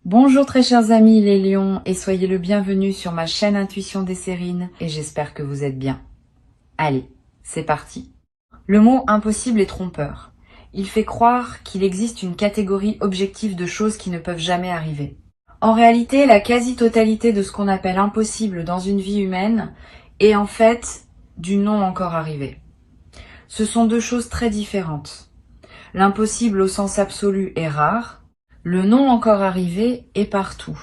Bonjour très chers amis les lions et soyez le bienvenu sur ma chaîne Intuition des Sérines et j'espère que vous êtes bien. Allez, c'est parti. Le mot impossible est trompeur. Il fait croire qu'il existe une catégorie objective de choses qui ne peuvent jamais arriver. En réalité, la quasi-totalité de ce qu'on appelle impossible dans une vie humaine est en fait du non encore arrivé. Ce sont deux choses très différentes. L'impossible au sens absolu est rare. Le non encore arrivé est partout.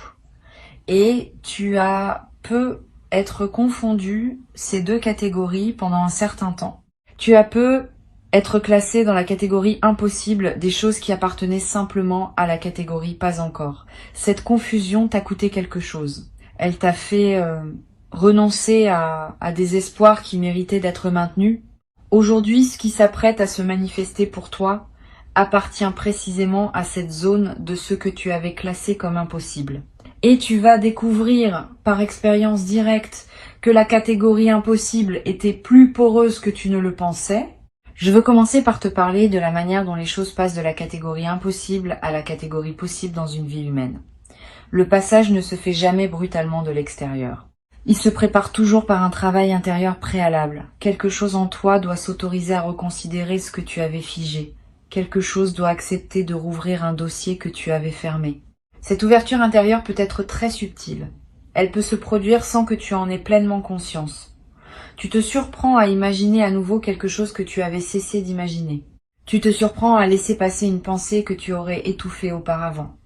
Et tu as peu être confondu ces deux catégories pendant un certain temps. Tu as peu être classé dans la catégorie impossible des choses qui appartenaient simplement à la catégorie pas encore. Cette confusion t'a coûté quelque chose. Elle t'a fait renoncer à des espoirs qui méritaient d'être maintenus. Aujourd'hui, ce qui s'apprête à se manifester pour toi appartient précisément à cette zone de ce que tu avais classé comme impossible. Et tu vas découvrir par expérience directe que la catégorie impossible était plus poreuse que tu ne le pensais. Je veux commencer par te parler de la manière dont les choses passent de la catégorie impossible à la catégorie possible dans une vie humaine. Le passage ne se fait jamais brutalement de l'extérieur. Il se prépare toujours par un travail intérieur préalable. Quelque chose en toi doit s'autoriser à reconsidérer ce que tu avais figé. Quelque chose doit accepter de rouvrir un dossier que tu avais fermé. Cette ouverture intérieure peut être très subtile. Elle peut se produire sans que tu en aies pleinement conscience. Tu te surprends à imaginer à nouveau quelque chose que tu avais cessé d'imaginer. Tu te surprends à laisser passer une pensée que tu aurais étouffée auparavant.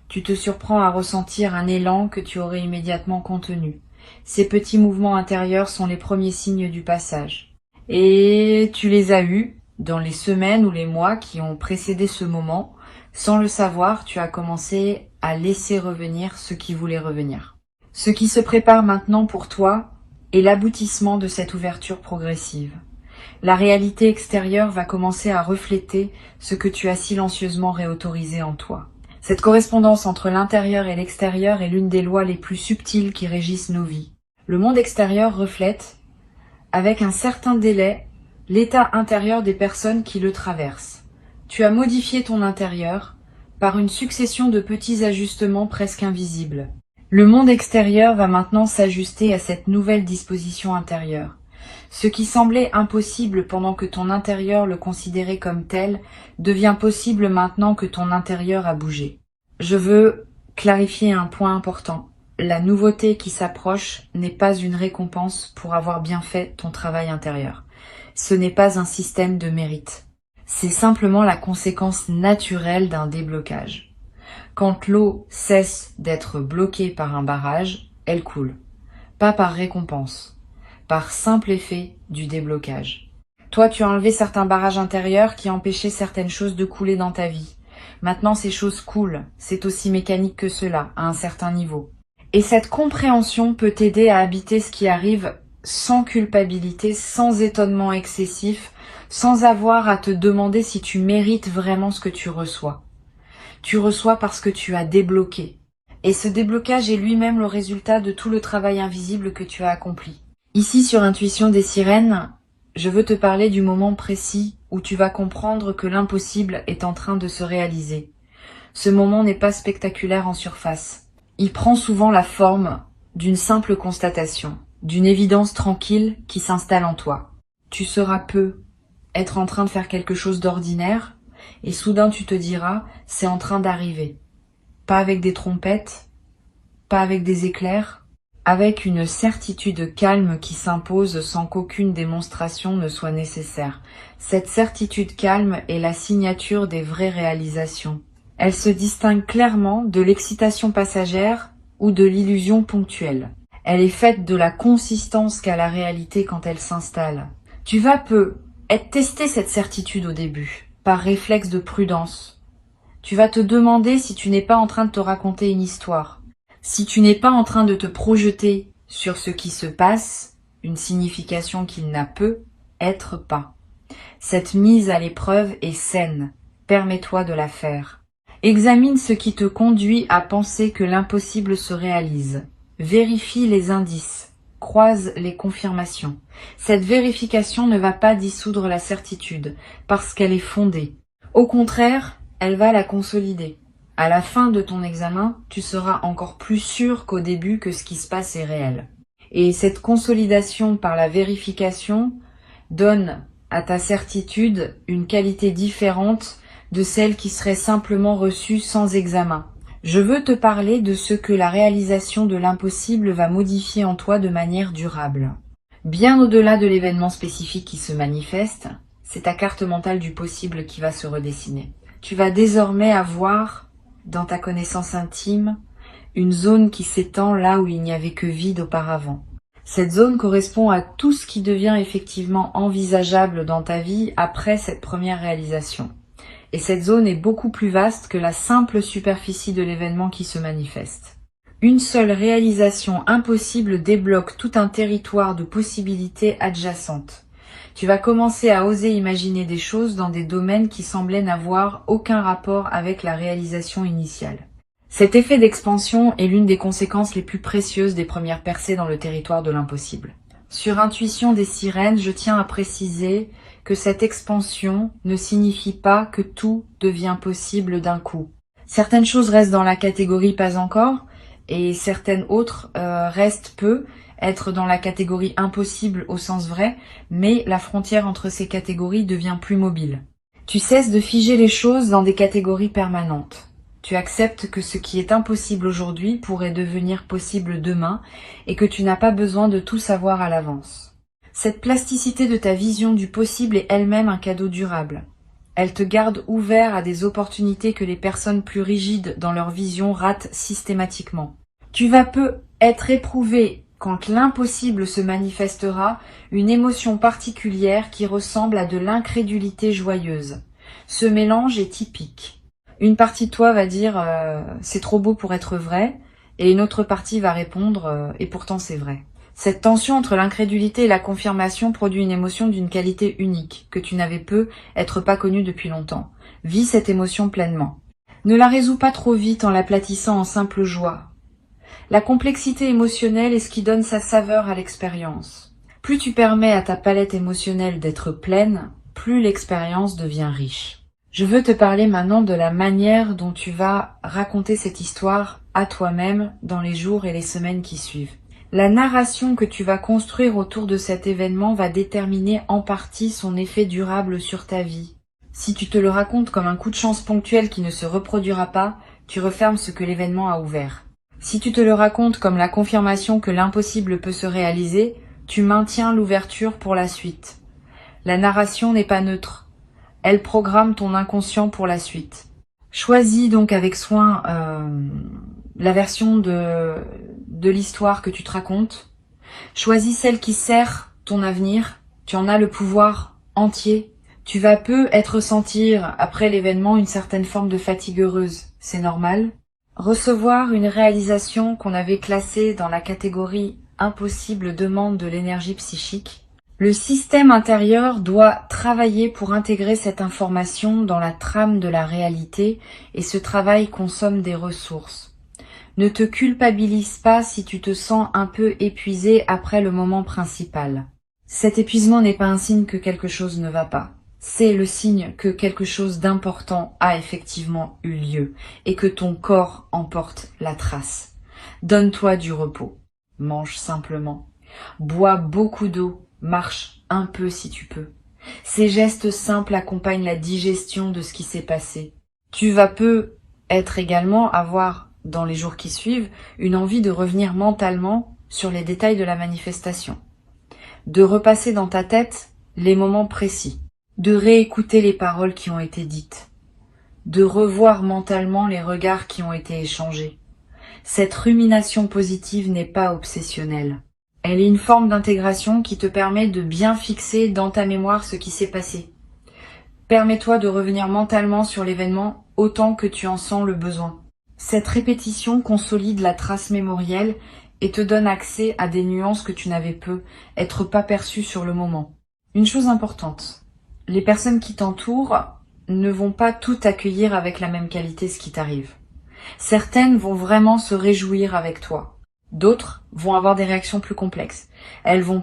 Tu te surprends à ressentir un élan que tu aurais immédiatement contenu. Ces petits mouvements intérieurs sont les premiers signes du passage. Et tu les as eus dans les semaines ou les mois qui ont précédé ce moment. Sans le savoir, tu as commencé à laisser revenir ce qui voulait revenir. Ce qui se prépare maintenant pour toi est l'aboutissement de cette ouverture progressive. La réalité extérieure va commencer à refléter ce que tu as silencieusement réautorisé en toi. Cette correspondance entre l'intérieur et l'extérieur est l'une des lois les plus subtiles qui régissent nos vies. Le monde extérieur reflète, avec un certain délai, l'état intérieur des personnes qui le traversent. Tu as modifié ton intérieur par une succession de petits ajustements presque invisibles. Le monde extérieur va maintenant s'ajuster à cette nouvelle disposition intérieure. Ce qui semblait impossible pendant que ton intérieur le considérait comme tel devient possible maintenant que ton intérieur a bougé. Je veux clarifier un point important. La nouveauté qui s'approche n'est pas une récompense pour avoir bien fait ton travail intérieur. Ce n'est pas un système de mérite. C'est simplement la conséquence naturelle d'un déblocage. Quand l'eau cesse d'être bloquée par un barrage, elle coule. Pas par récompense, par simple effet du déblocage. Toi, tu as enlevé certains barrages intérieurs qui empêchaient certaines choses de couler dans ta vie. Maintenant, ces choses coulent. C'est aussi mécanique que cela, à un certain niveau. Et cette compréhension peut t'aider à habiter ce qui arrive sans culpabilité, sans étonnement excessif, sans avoir à te demander si tu mérites vraiment ce que tu reçois. Tu reçois parce que tu as débloqué. Et ce déblocage est lui-même le résultat de tout le travail invisible que tu as accompli. Ici, sur Intuition des Sirènes, je veux te parler du moment précis où tu vas comprendre que l'impossible est en train de se réaliser. Ce moment n'est pas spectaculaire en surface. Il prend souvent la forme d'une simple constatation, d'une évidence tranquille qui s'installe en toi. Tu sauras peu être en train de faire quelque chose d'ordinaire, et soudain tu te diras, c'est en train d'arriver. Pas avec des trompettes, pas avec des éclairs, avec une certitude calme qui s'impose sans qu'aucune démonstration ne soit nécessaire. Cette certitude calme est la signature des vraies réalisations. Elle se distingue clairement de l'excitation passagère ou de l'illusion ponctuelle. Elle est faite de la consistance qu'a la réalité quand elle s'installe. Tu vas tester cette certitude au début, par réflexe de prudence. Tu vas te demander si tu n'es pas en train de te raconter une histoire, si tu n'es pas en train de te projeter sur ce qui se passe, une signification qu'il n'a peut être pas. Cette mise à l'épreuve est saine, permets-toi de la faire. Examine ce qui te conduit à penser que l'impossible se réalise. Vérifie les indices, croise les confirmations. Cette vérification ne va pas dissoudre la certitude, parce qu'elle est fondée. Au contraire, elle va la consolider. À la fin de ton examen, tu seras encore plus sûr qu'au début que ce qui se passe est réel. Et cette consolidation par la vérification donne à ta certitude une qualité différente de celle qui serait simplement reçue sans examen. Je veux te parler de ce que la réalisation de l'impossible va modifier en toi de manière durable. Bien au-delà de l'événement spécifique qui se manifeste, c'est ta carte mentale du possible qui va se redessiner. Tu vas désormais avoir, dans ta connaissance intime, une zone qui s'étend là où il n'y avait que vide auparavant. Cette zone correspond à tout ce qui devient effectivement envisageable dans ta vie après cette première réalisation. Et cette zone est beaucoup plus vaste que la simple superficie de l'événement qui se manifeste. Une seule réalisation impossible débloque tout un territoire de possibilités adjacentes. Tu vas commencer à oser imaginer des choses dans des domaines qui semblaient n'avoir aucun rapport avec la réalisation initiale. Cet effet d'expansion est l'une des conséquences les plus précieuses des premières percées dans le territoire de l'impossible. Sur intuition des sirènes, je tiens à préciser que cette expansion ne signifie pas que tout devient possible d'un coup. Certaines choses restent dans la catégorie pas encore, et certaines autres restent être dans la catégorie impossible au sens vrai, mais la frontière entre ces catégories devient plus mobile. Tu cesses de figer les choses dans des catégories permanentes. Tu acceptes que ce qui est impossible aujourd'hui pourrait devenir possible demain et que tu n'as pas besoin de tout savoir à l'avance. Cette plasticité de ta vision du possible est elle-même un cadeau durable. Elle te garde ouvert à des opportunités que les personnes plus rigides dans leur vision ratent systématiquement. Tu vas peu être éprouvé quand l'impossible se manifestera, une émotion particulière qui ressemble à de l'incrédulité joyeuse. Ce mélange est typique. Une partie de toi va dire c'est trop beau pour être vrai, et une autre partie va répondre et pourtant c'est vrai. Cette tension entre l'incrédulité et la confirmation produit une émotion d'une qualité unique, que tu n'avais être pas connue depuis longtemps. Vis cette émotion pleinement. Ne la résous pas trop vite en l'aplatissant en simple joie. La complexité émotionnelle est ce qui donne sa saveur à l'expérience. Plus tu permets à ta palette émotionnelle d'être pleine, plus l'expérience devient riche. Je veux te parler maintenant de la manière dont tu vas raconter cette histoire à toi-même dans les jours et les semaines qui suivent. La narration que tu vas construire autour de cet événement va déterminer en partie son effet durable sur ta vie. Si tu te le racontes comme un coup de chance ponctuel qui ne se reproduira pas, tu refermes ce que l'événement a ouvert. Si tu te le racontes comme la confirmation que l'impossible peut se réaliser, tu maintiens l'ouverture pour la suite. La narration n'est pas neutre. Elle programme ton inconscient pour la suite. Choisis donc avec soin la version de l'histoire que tu te racontes. Choisis celle qui sert ton avenir. Tu en as le pouvoir entier. Tu vas ressentir après l'événement une certaine forme de fatigue heureuse. C'est normal. Recevoir une réalisation qu'on avait classée dans la catégorie impossible demande de l'énergie psychique. Le système intérieur doit travailler pour intégrer cette information dans la trame de la réalité et ce travail consomme des ressources. Ne te culpabilise pas si tu te sens un peu épuisé après le moment principal. Cet épuisement n'est pas un signe que quelque chose ne va pas. C'est le signe que quelque chose d'important a effectivement eu lieu et que ton corps en porte la trace. Donne-toi du repos. Mange simplement. Bois beaucoup d'eau. Marche un peu si tu peux. Ces gestes simples accompagnent la digestion de ce qui s'est passé. Tu vas être également avoir, dans les jours qui suivent, une envie de revenir mentalement sur les détails de la manifestation. De repasser dans ta tête les moments précis. De réécouter les paroles qui ont été dites. De revoir mentalement les regards qui ont été échangés. Cette rumination positive n'est pas obsessionnelle. Elle est une forme d'intégration qui te permet de bien fixer dans ta mémoire ce qui s'est passé. Permets-toi de revenir mentalement sur l'événement autant que tu en sens le besoin. Cette répétition consolide la trace mémorielle et te donne accès à des nuances que tu n'avais être pas perçues sur le moment. Une chose importante, les personnes qui t'entourent ne vont pas tout accueillir avec la même qualité ce qui t'arrive. Certaines vont vraiment se réjouir avec toi. D'autres vont avoir des réactions plus complexes. Elles vont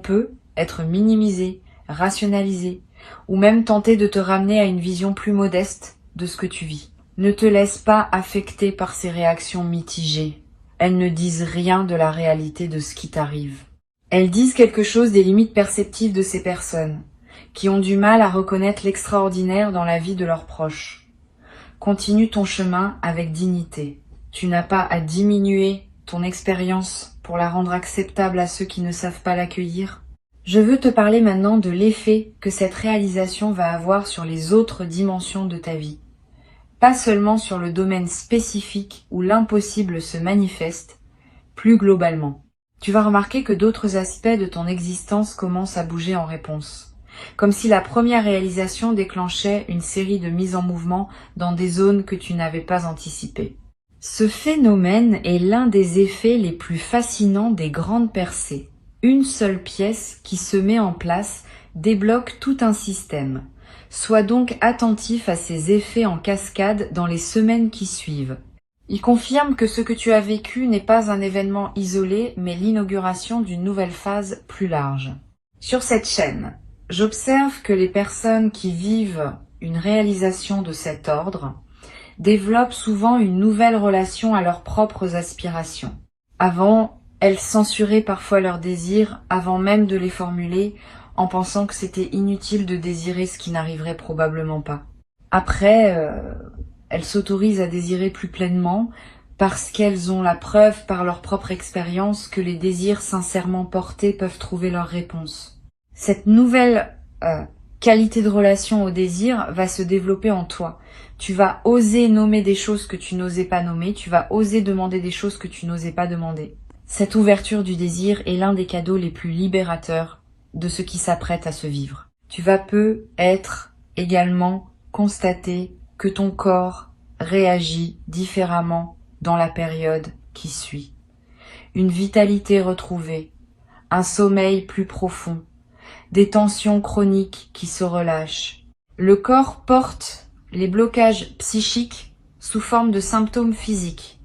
être minimisées, rationalisées, ou même tenter de te ramener à une vision plus modeste de ce que tu vis. Ne te laisse pas affecter par ces réactions mitigées. Elles ne disent rien de la réalité de ce qui t'arrive. Elles disent quelque chose des limites perceptives de ces personnes, qui ont du mal à reconnaître l'extraordinaire dans la vie de leurs proches. Continue ton chemin avec dignité. Tu n'as pas à diminuer ton expérience pour la rendre acceptable à ceux qui ne savent pas l'accueillir. Je veux te parler maintenant de l'effet que cette réalisation va avoir sur les autres dimensions de ta vie. Pas seulement sur le domaine spécifique où l'impossible se manifeste, plus globalement. Tu vas remarquer que d'autres aspects de ton existence commencent à bouger en réponse. Comme si la première réalisation déclenchait une série de mises en mouvement dans des zones que tu n'avais pas anticipées. Ce phénomène est l'un des effets les plus fascinants des grandes percées. Une seule pièce qui se met en place débloque tout un système. Sois donc attentif à ces effets en cascade dans les semaines qui suivent. Il confirme que ce que tu as vécu n'est pas un événement isolé, mais l'inauguration d'une nouvelle phase plus large. Sur cette chaîne, j'observe que les personnes qui vivent une réalisation de cet ordre développent souvent une nouvelle relation à leurs propres aspirations. Avant, elles censuraient parfois leurs désirs avant même de les formuler, en pensant que c'était inutile de désirer ce qui n'arriverait probablement pas. Après, elles s'autorisent à désirer plus pleinement, parce qu'elles ont la preuve par leur propre expérience que les désirs sincèrement portés peuvent trouver leur réponse. Cette nouvelle qualité de relation au désir va se développer en toi. Tu vas oser nommer des choses que tu n'osais pas nommer, tu vas oser demander des choses que tu n'osais pas demander. Cette ouverture du désir est l'un des cadeaux les plus libérateurs de ce qui s'apprête à se vivre. Tu vas peut-être également constater que ton corps réagit différemment dans la période qui suit. Une vitalité retrouvée, un sommeil plus profond, des tensions chroniques qui se relâchent. Le corps porte les blocages psychiques sous forme de symptômes physiques.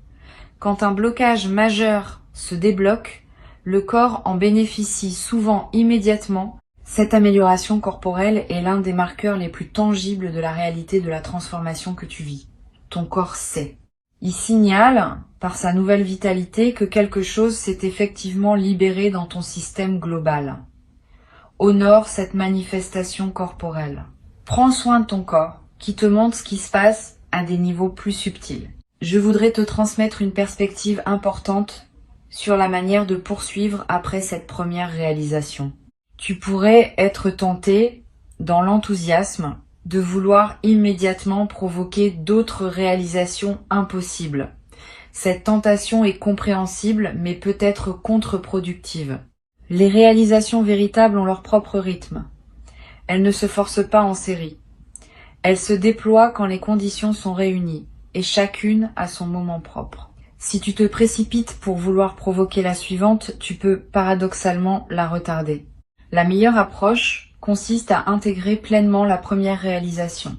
Quand un blocage majeur se débloque, le corps en bénéficie souvent immédiatement. Cette amélioration corporelle est l'un des marqueurs les plus tangibles de la réalité de la transformation que tu vis. Ton corps sait. Il signale, par sa nouvelle vitalité, que quelque chose s'est effectivement libéré dans ton système global. Honore cette manifestation corporelle. Prends soin de ton corps, qui te montre ce qui se passe à des niveaux plus subtils. Je voudrais te transmettre une perspective importante sur la manière de poursuivre après cette première réalisation. Tu pourrais être tenté, dans l'enthousiasme, de vouloir immédiatement provoquer d'autres réalisations impossibles. Cette tentation est compréhensible, mais peut être contre-productive. Les réalisations véritables ont leur propre rythme. Elles ne se forcent pas en série. Elles se déploient quand les conditions sont réunies, et chacune a son moment propre. Si tu te précipites pour vouloir provoquer la suivante, tu peux paradoxalement la retarder. La meilleure approche consiste à intégrer pleinement la première réalisation,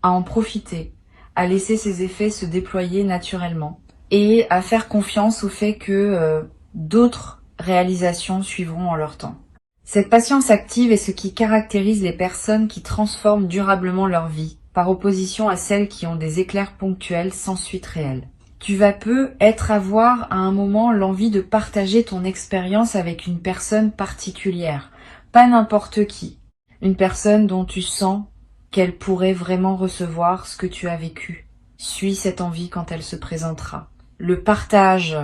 à en profiter, à laisser ses effets se déployer naturellement et à faire confiance au fait que d'autres réalisations suivront en leur temps. Cette patience active est ce qui caractérise les personnes qui transforment durablement leur vie, par opposition à celles qui ont des éclairs ponctuels sans suite réelle. Tu vas peut-être avoir à un moment l'envie de partager ton expérience avec une personne particulière, pas n'importe qui, une personne dont tu sens qu'elle pourrait vraiment recevoir ce que tu as vécu. Suis cette envie quand elle se présentera. Le partage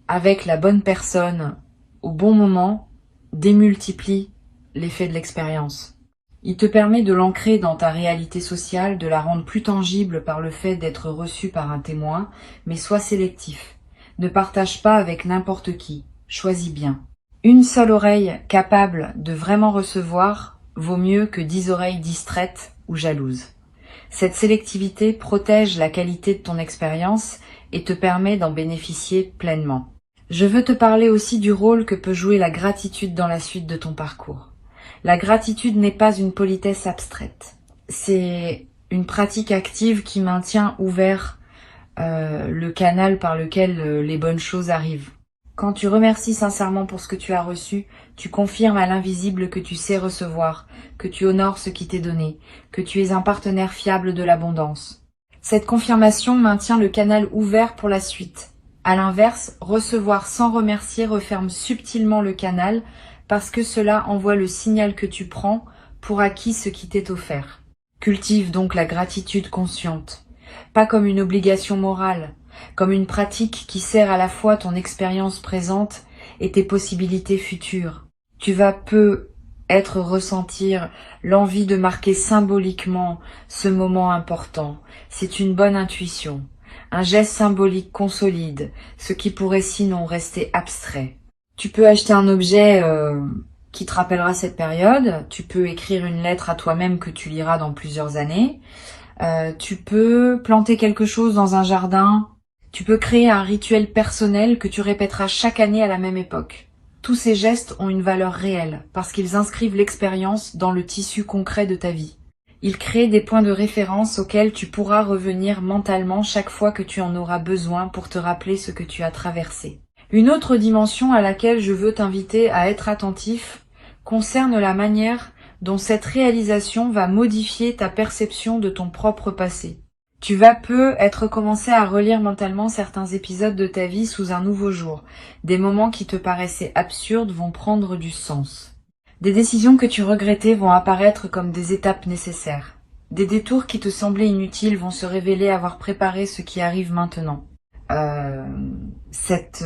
avec la bonne personne au bon moment démultiplie l'effet de l'expérience. Il te permet de l'ancrer dans ta réalité sociale, de la rendre plus tangible par le fait d'être reçu par un témoin, mais sois sélectif. Ne partage pas avec n'importe qui. Choisis bien. Une seule oreille capable de vraiment recevoir vaut mieux que 10 oreilles distraites ou jalouses. Cette sélectivité protège la qualité de ton expérience et te permet d'en bénéficier pleinement. Je veux te parler aussi du rôle que peut jouer la gratitude dans la suite de ton parcours. La gratitude n'est pas une politesse abstraite. C'est une pratique active qui maintient ouvert le canal par lequel les bonnes choses arrivent. Quand tu remercies sincèrement pour ce que tu as reçu, tu confirmes à l'invisible que tu sais recevoir, que tu honores ce qui t'est donné, que tu es un partenaire fiable de l'abondance. Cette confirmation maintient le canal ouvert pour la suite. À l'inverse, recevoir sans remercier referme subtilement le canal parce que cela envoie le signal que tu prends pour acquis ce qui t'est offert. Cultive donc la gratitude consciente, pas comme une obligation morale, comme une pratique qui sert à la fois ton expérience présente et tes possibilités futures. Tu vas ressentir l'envie de marquer symboliquement ce moment important. C'est une bonne intuition. Un geste symbolique consolide ce qui pourrait sinon rester abstrait. Tu peux acheter un objet qui te rappellera cette période. Tu peux écrire une lettre à toi-même que tu liras dans plusieurs années. Tu peux planter quelque chose dans un jardin. Tu peux créer un rituel personnel que tu répéteras chaque année à la même époque. Tous ces gestes ont une valeur réelle parce qu'ils inscrivent l'expérience dans le tissu concret de ta vie. Ils créent des points de référence auxquels tu pourras revenir mentalement chaque fois que tu en auras besoin pour te rappeler ce que tu as traversé. Une autre dimension à laquelle je veux t'inviter à être attentif concerne la manière dont cette réalisation va modifier ta perception de ton propre passé. Tu vas commencer à relire mentalement certains épisodes de ta vie sous un nouveau jour. Des moments qui te paraissaient absurdes vont prendre du sens. Des décisions que tu regrettais vont apparaître comme des étapes nécessaires. Des détours qui te semblaient inutiles vont se révéler avoir préparé ce qui arrive maintenant. Cette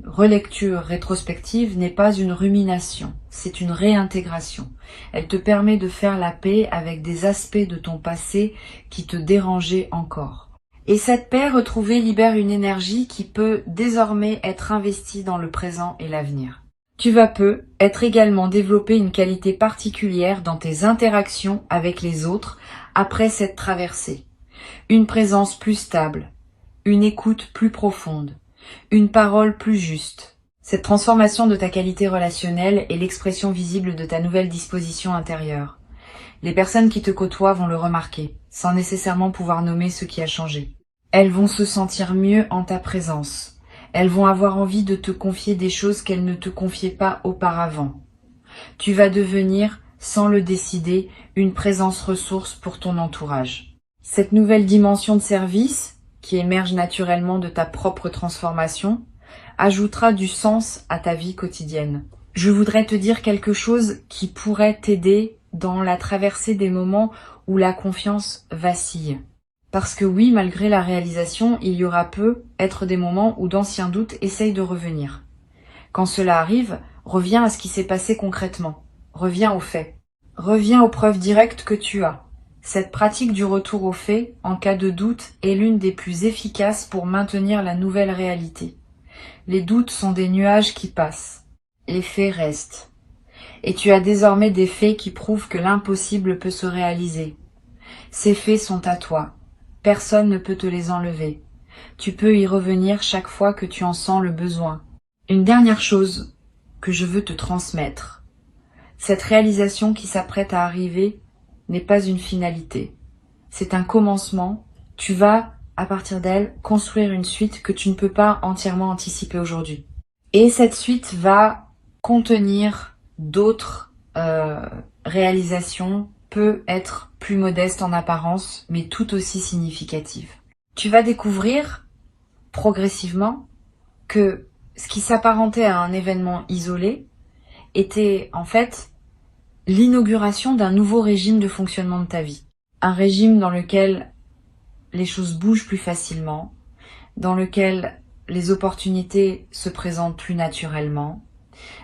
relecture rétrospective n'est pas une rumination, c'est une réintégration. Elle te permet de faire la paix avec des aspects de ton passé qui te dérangeaient encore. Et cette paix retrouvée libère une énergie qui peut désormais être investie dans le présent et l'avenir. Tu vas être également développer une qualité particulière dans tes interactions avec les autres après cette traversée. Une présence plus stable, une écoute plus profonde, une parole plus juste. Cette transformation de ta qualité relationnelle est l'expression visible de ta nouvelle disposition intérieure. Les personnes qui te côtoient vont le remarquer, sans nécessairement pouvoir nommer ce qui a changé. Elles vont se sentir mieux en ta présence. Elles vont avoir envie de te confier des choses qu'elles ne te confiaient pas auparavant. Tu vas devenir, sans le décider, une présence ressource pour ton entourage. Cette nouvelle dimension de service, qui émerge naturellement de ta propre transformation, ajoutera du sens à ta vie quotidienne. Je voudrais te dire quelque chose qui pourrait t'aider dans la traversée des moments où la confiance vacille. Parce que oui, malgré la réalisation, il y aura être des moments où d'anciens doutes essayent de revenir. Quand cela arrive, reviens à ce qui s'est passé concrètement. Reviens aux faits. Reviens aux preuves directes que tu as. Cette pratique du retour aux faits, en cas de doute, est l'une des plus efficaces pour maintenir la nouvelle réalité. Les doutes sont des nuages qui passent. Les faits restent. Et tu as désormais des faits qui prouvent que l'impossible peut se réaliser. Ces faits sont à toi. Personne ne peut te les enlever. Tu peux y revenir chaque fois que tu en sens le besoin. Une dernière chose que je veux te transmettre. Cette réalisation qui s'apprête à arriver n'est pas une finalité. C'est un commencement. Tu vas, à partir d'elle, construire une suite que tu ne peux pas entièrement anticiper aujourd'hui. Et cette suite va contenir d'autres réalisations, peut être plus modestes en apparence, mais tout aussi significatives. Tu vas découvrir progressivement que ce qui s'apparentait à un événement isolé était en fait l'inauguration d'un nouveau régime de fonctionnement de ta vie. Un régime dans lequel les choses bougent plus facilement, dans lequel les opportunités se présentent plus naturellement,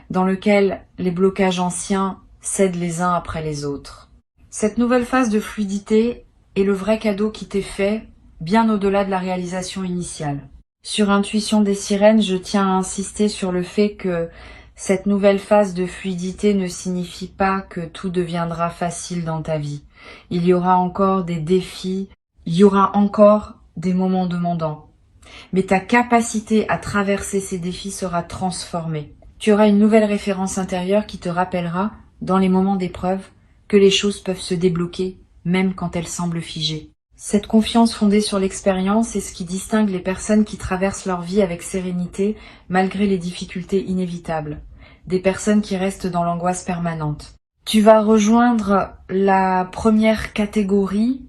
dans lequel les blocages anciens cèdent les uns après les autres. Cette nouvelle phase de fluidité est le vrai cadeau qui t'est fait, bien au-delà de la réalisation initiale. Sur Intuition des Sirènes, je tiens à insister sur le fait que cette nouvelle phase de fluidité ne signifie pas que tout deviendra facile dans ta vie. Il y aura encore des défis, il y aura encore des moments demandants. Mais ta capacité à traverser ces défis sera transformée. Tu auras une nouvelle référence intérieure qui te rappellera, dans les moments d'épreuve, que les choses peuvent se débloquer, même quand elles semblent figées. Cette confiance fondée sur l'expérience est ce qui distingue les personnes qui traversent leur vie avec sérénité, malgré les difficultés inévitables. Des personnes qui restent dans l'angoisse permanente. Tu vas rejoindre la première catégorie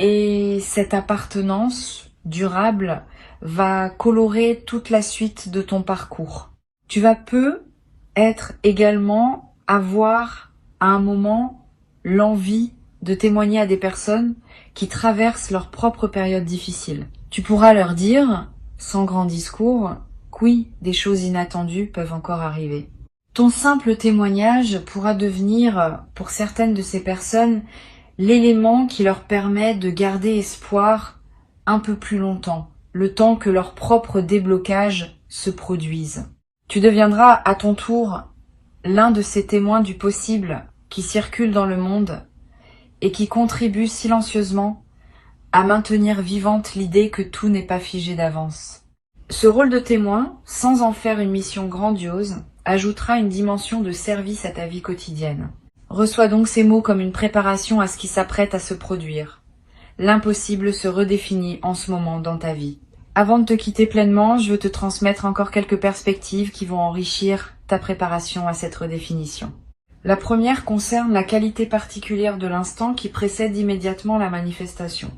Et cette appartenance durable va colorer toute la suite de ton parcours. Tu vas être également avoir à un moment l'envie de témoigner à des personnes qui traversent leur propre période difficile. Tu pourras leur dire, sans grand discours, que oui, des choses inattendues peuvent encore arriver. Ton simple témoignage pourra devenir, pour certaines de ces personnes, l'élément qui leur permet de garder espoir un peu plus longtemps, le temps que leur propre déblocage se produise. Tu deviendras à ton tour l'un de ces témoins du possible qui circulent dans le monde et qui contribuent silencieusement à maintenir vivante l'idée que tout n'est pas figé d'avance. Ce rôle de témoin, sans en faire une mission grandiose, ajoutera une dimension de service à ta vie quotidienne. Reçois donc ces mots comme une préparation à ce qui s'apprête à se produire. L'impossible se redéfinit en ce moment dans ta vie. Avant de te quitter pleinement, je veux te transmettre encore quelques perspectives qui vont enrichir ta préparation à cette redéfinition. La première concerne la qualité particulière de l'instant qui précède immédiatement la manifestation.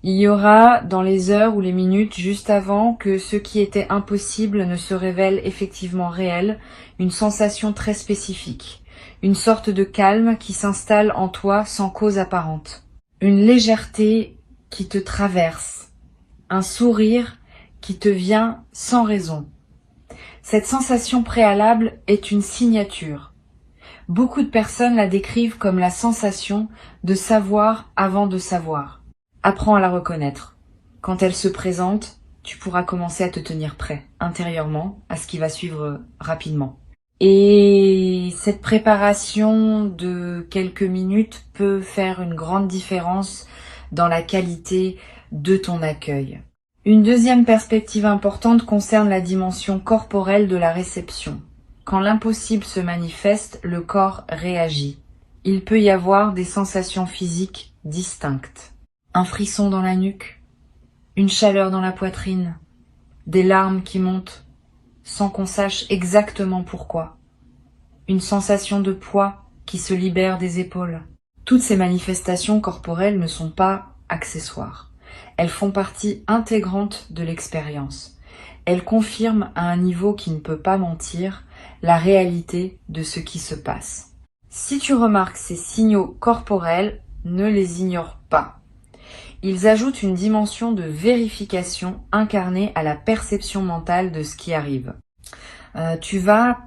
Il y aura, dans les heures ou les minutes juste avant que ce qui était impossible ne se révèle effectivement réel, une sensation très spécifique, une sorte de calme qui s'installe en toi sans cause apparente, une légèreté qui te traverse, un sourire qui te vient sans raison. Cette sensation préalable est une signature. Beaucoup de personnes la décrivent comme la sensation de savoir avant de savoir. Apprends à la reconnaître. Quand elle se présente, tu pourras commencer à te tenir prêt, intérieurement, à ce qui va suivre rapidement. Et cette préparation de quelques minutes peut faire une grande différence dans la qualité de ton accueil. Une deuxième perspective importante concerne la dimension corporelle de la réception. Quand l'impossible se manifeste, le corps réagit. Il peut y avoir des sensations physiques distinctes. Un frisson dans la nuque, une chaleur dans la poitrine, des larmes qui montent, sans qu'on sache exactement pourquoi. Une sensation de poids qui se libère des épaules. Toutes ces manifestations corporelles ne sont pas accessoires. Elles font partie intégrante de l'expérience. Elles confirment à un niveau qui ne peut pas mentir la réalité de ce qui se passe. Si tu remarques ces signaux corporels, ne les ignore pas. Ils ajoutent une dimension de vérification incarnée à la perception mentale de ce qui arrive. Tu vas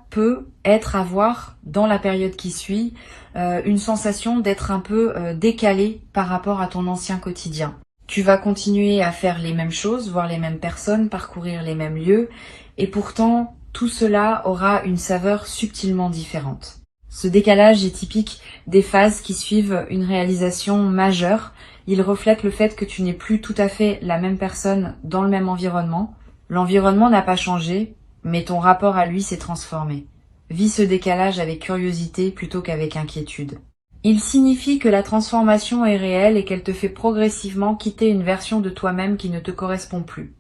avoir, dans la période qui suit, une sensation d'être un peu décalé par rapport à ton ancien quotidien. Tu vas continuer à faire les mêmes choses, voir les mêmes personnes, parcourir les mêmes lieux, et pourtant, tout cela aura une saveur subtilement différente. Ce décalage est typique des phases qui suivent une réalisation majeure. Il reflète le fait que tu n'es plus tout à fait la même personne dans le même environnement. L'environnement n'a pas changé, mais ton rapport à lui s'est transformé. Vis ce décalage avec curiosité plutôt qu'avec inquiétude. Il signifie que la transformation est réelle et qu'elle te fait progressivement quitter une version de toi-même qui ne te correspond plus.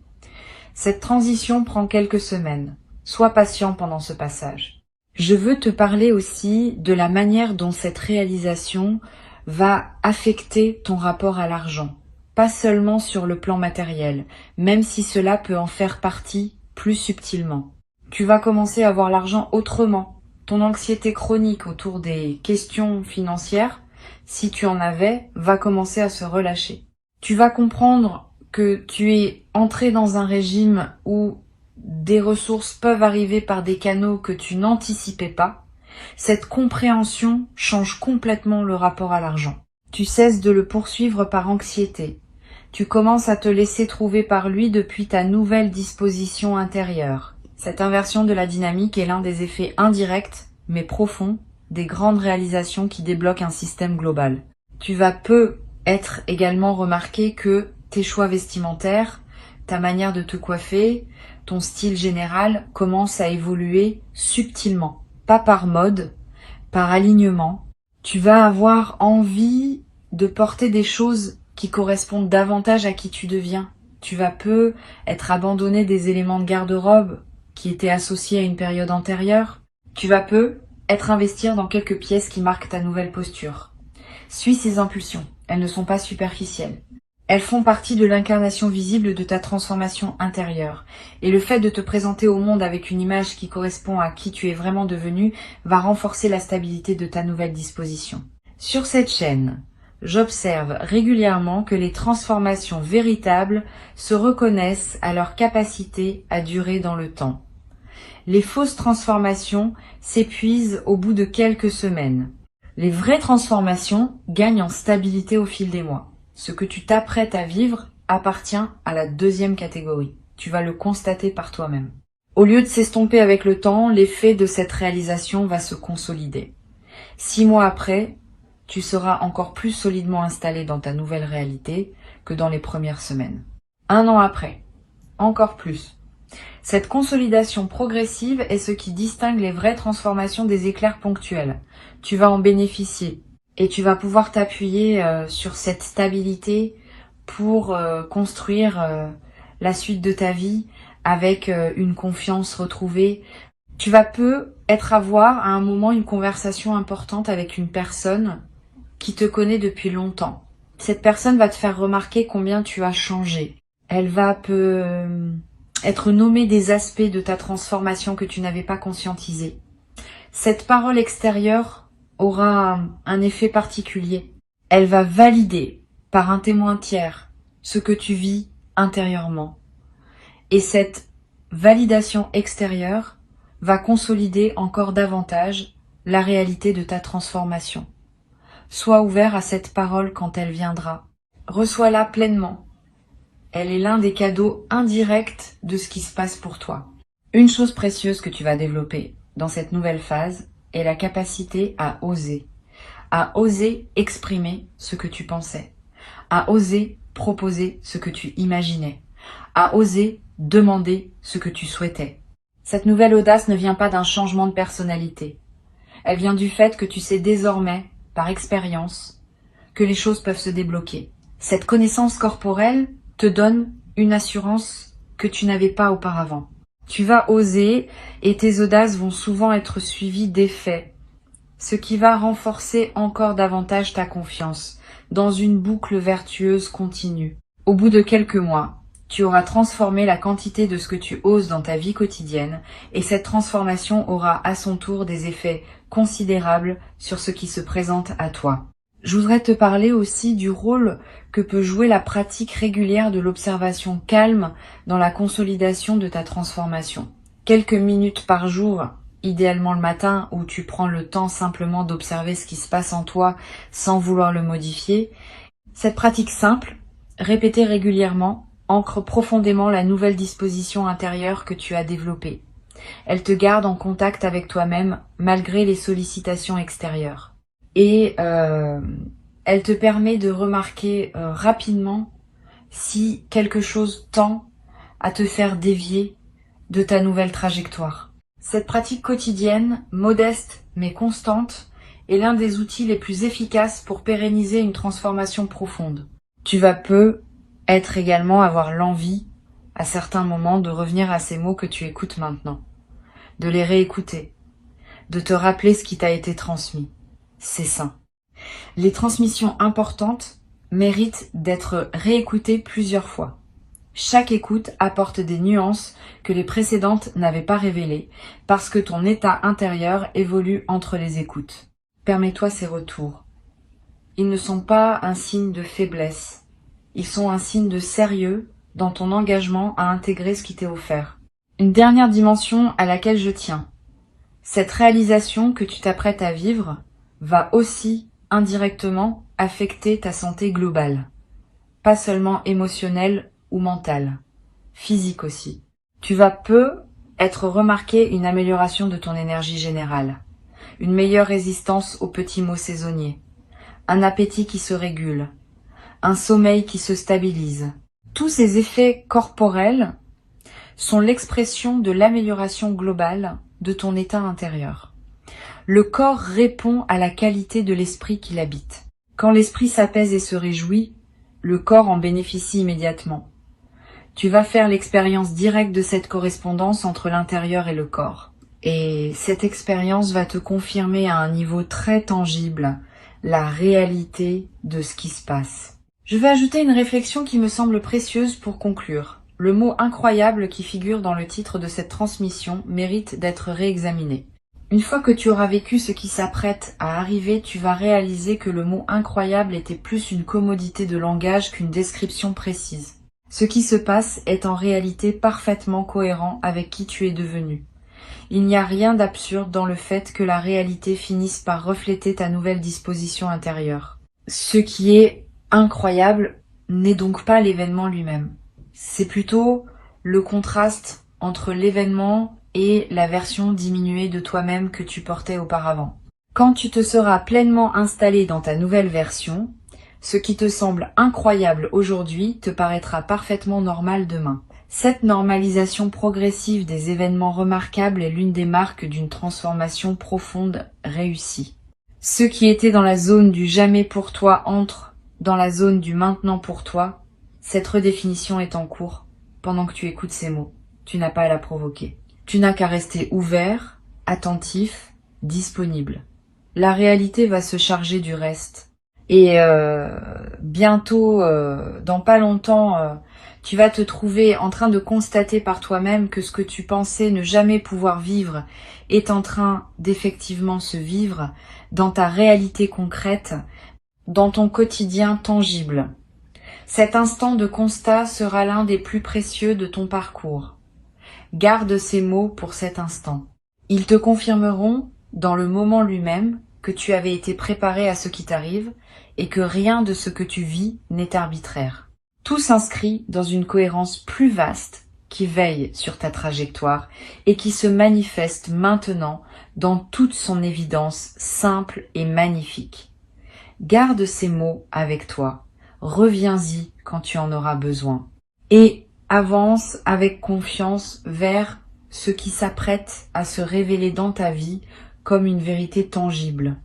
Cette transition prend quelques semaines. Sois patient pendant ce passage. Je veux te parler aussi de la manière dont cette réalisation va affecter ton rapport à l'argent. Pas seulement sur le plan matériel, même si cela peut en faire partie plus subtilement. Tu vas commencer à voir l'argent autrement. Ton anxiété chronique autour des questions financières, si tu en avais, va commencer à se relâcher. Tu vas comprendre que tu es entré dans un régime où des ressources peuvent arriver par des canaux que tu n'anticipais pas. Cette compréhension change complètement le rapport à l'argent. Tu cesses de le poursuivre par anxiété. Tu commences à te laisser trouver par lui depuis ta nouvelle disposition intérieure. Cette inversion de la dynamique est l'un des effets indirects, mais profonds, des grandes réalisations qui débloquent un système global. Tu vas être également remarqué que tes choix vestimentaires, ta manière de te coiffer, ton style général commence à évoluer subtilement, pas par mode, par alignement. Tu vas avoir envie de porter des choses qui correspondent davantage à qui tu deviens. Tu vas être abandonné des éléments de garde-robe qui étaient associés à une période antérieure. Tu vas être investir dans quelques pièces qui marquent ta nouvelle posture. Suis ces impulsions, elles ne sont pas superficielles. Elles font partie de l'incarnation visible de ta transformation intérieure. Et le fait de te présenter au monde avec une image qui correspond à qui tu es vraiment devenu va renforcer la stabilité de ta nouvelle disposition. Sur cette chaîne, j'observe régulièrement que les transformations véritables se reconnaissent à leur capacité à durer dans le temps. Les fausses transformations s'épuisent au bout de quelques semaines. Les vraies transformations gagnent en stabilité au fil des mois. Ce que tu t'apprêtes à vivre appartient à la deuxième catégorie. Tu vas le constater par toi-même. Au lieu de s'estomper avec le temps, l'effet de cette réalisation va se consolider. 6 mois après, tu seras encore plus solidement installé dans ta nouvelle réalité que dans les premières semaines. 1 an après, encore plus. Cette consolidation progressive est ce qui distingue les vraies transformations des éclairs ponctuels. Tu vas en bénéficier et tu vas pouvoir t'appuyer sur cette stabilité pour construire la suite de ta vie avec une confiance retrouvée. Tu vas avoir à un moment une conversation importante avec une personne qui te connaît depuis longtemps. Cette personne va te faire remarquer combien tu as changé. Elle va être nommée des aspects de ta transformation que tu n'avais pas conscientisés. Cette parole extérieure aura un effet particulier. Elle va valider par un témoin tiers ce que tu vis intérieurement. Et cette validation extérieure va consolider encore davantage la réalité de ta transformation. Sois ouvert à cette parole quand elle viendra. Reçois-la pleinement. Elle est l'un des cadeaux indirects de ce qui se passe pour toi. Une chose précieuse que tu vas développer dans cette nouvelle phase est la capacité à oser exprimer ce que tu pensais, à oser proposer ce que tu imaginais, à oser demander ce que tu souhaitais. Cette nouvelle audace ne vient pas d'un changement de personnalité. Elle vient du fait que tu sais désormais, par expérience, que les choses peuvent se débloquer. Cette connaissance corporelle te donne une assurance que tu n'avais pas auparavant. Tu vas oser et tes audaces vont souvent être suivies d'effets, ce qui va renforcer encore davantage ta confiance dans une boucle vertueuse continue. Au bout de quelques mois, tu auras transformé la quantité de ce que tu oses dans ta vie quotidienne et cette transformation aura à son tour des effets considérables sur ce qui se présente à toi. Je voudrais te parler aussi du rôle que peut jouer la pratique régulière de l'observation calme dans la consolidation de ta transformation. Quelques minutes par jour, idéalement le matin où tu prends le temps simplement d'observer ce qui se passe en toi sans vouloir le modifier. Cette pratique simple, répétée régulièrement, ancre profondément la nouvelle disposition intérieure que tu as développée. Elle te garde en contact avec toi-même malgré les sollicitations extérieures. Et elle te permet de remarquer rapidement si quelque chose tend à te faire dévier de ta nouvelle trajectoire. Cette pratique quotidienne, modeste mais constante, est l'un des outils les plus efficaces pour pérenniser une transformation profonde. Tu vas être également avoir l'envie, à certains moments, de revenir à ces mots que tu écoutes maintenant, de les réécouter, de te rappeler ce qui t'a été transmis. C'est sain. Les transmissions importantes méritent d'être réécoutées plusieurs fois. Chaque écoute apporte des nuances que les précédentes n'avaient pas révélées parce que ton état intérieur évolue entre les écoutes. Permets-toi ces retours. Ils ne sont pas un signe de faiblesse. Ils sont un signe de sérieux dans ton engagement à intégrer ce qui t'est offert. Une dernière dimension à laquelle je tiens. Cette réalisation que tu t'apprêtes à vivre va aussi indirectement affecter ta santé globale, pas seulement émotionnelle ou mentale, physique aussi. Tu vas être remarqué une amélioration de ton énergie générale, une meilleure résistance aux petits maux saisonniers, un appétit qui se régule, un sommeil qui se stabilise. Tous ces effets corporels sont l'expression de l'amélioration globale de ton état intérieur. Le corps répond à la qualité de l'esprit qui l'habite. Quand l'esprit s'apaise et se réjouit, le corps en bénéficie immédiatement. Tu vas faire l'expérience directe de cette correspondance entre l'intérieur et le corps. Et cette expérience va te confirmer à un niveau très tangible la réalité de ce qui se passe. Je vais ajouter une réflexion qui me semble précieuse pour conclure. Le mot incroyable qui figure dans le titre de cette transmission mérite d'être réexaminé. Une fois que tu auras vécu ce qui s'apprête à arriver, tu vas réaliser que le mot incroyable était plus une commodité de langage qu'une description précise. Ce qui se passe est en réalité parfaitement cohérent avec qui tu es devenu. Il n'y a rien d'absurde dans le fait que la réalité finisse par refléter ta nouvelle disposition intérieure. Ce qui est incroyable n'est donc pas l'événement lui-même. C'est plutôt le contraste entre l'événement et la version diminuée de toi-même que tu portais auparavant. Quand tu te seras pleinement installé dans ta nouvelle version, ce qui te semble incroyable aujourd'hui te paraîtra parfaitement normal demain. Cette normalisation progressive des événements remarquables est l'une des marques d'une transformation profonde réussie. Ce qui était dans la zone du jamais pour toi entre dans la zone du maintenant pour toi. Cette redéfinition est en cours pendant que tu écoutes ces mots. Tu n'as pas à la provoquer. Tu n'as qu'à rester ouvert, attentif, disponible. La réalité va se charger du reste. Et bientôt, dans pas longtemps, tu vas te trouver en train de constater par toi-même que ce que tu pensais ne jamais pouvoir vivre est en train d'effectivement se vivre dans ta réalité concrète, dans ton quotidien tangible. Cet instant de constat sera l'un des plus précieux de ton parcours. Garde ces mots pour cet instant. Ils te confirmeront, dans le moment lui-même, que tu avais été préparé à ce qui t'arrive et que rien de ce que tu vis n'est arbitraire. Tout s'inscrit dans une cohérence plus vaste qui veille sur ta trajectoire et qui se manifeste maintenant dans toute son évidence simple et magnifique. Garde ces mots avec toi, reviens-y quand tu en auras besoin et avance avec confiance vers ce qui s'apprête à se révéler dans ta vie comme une vérité tangible.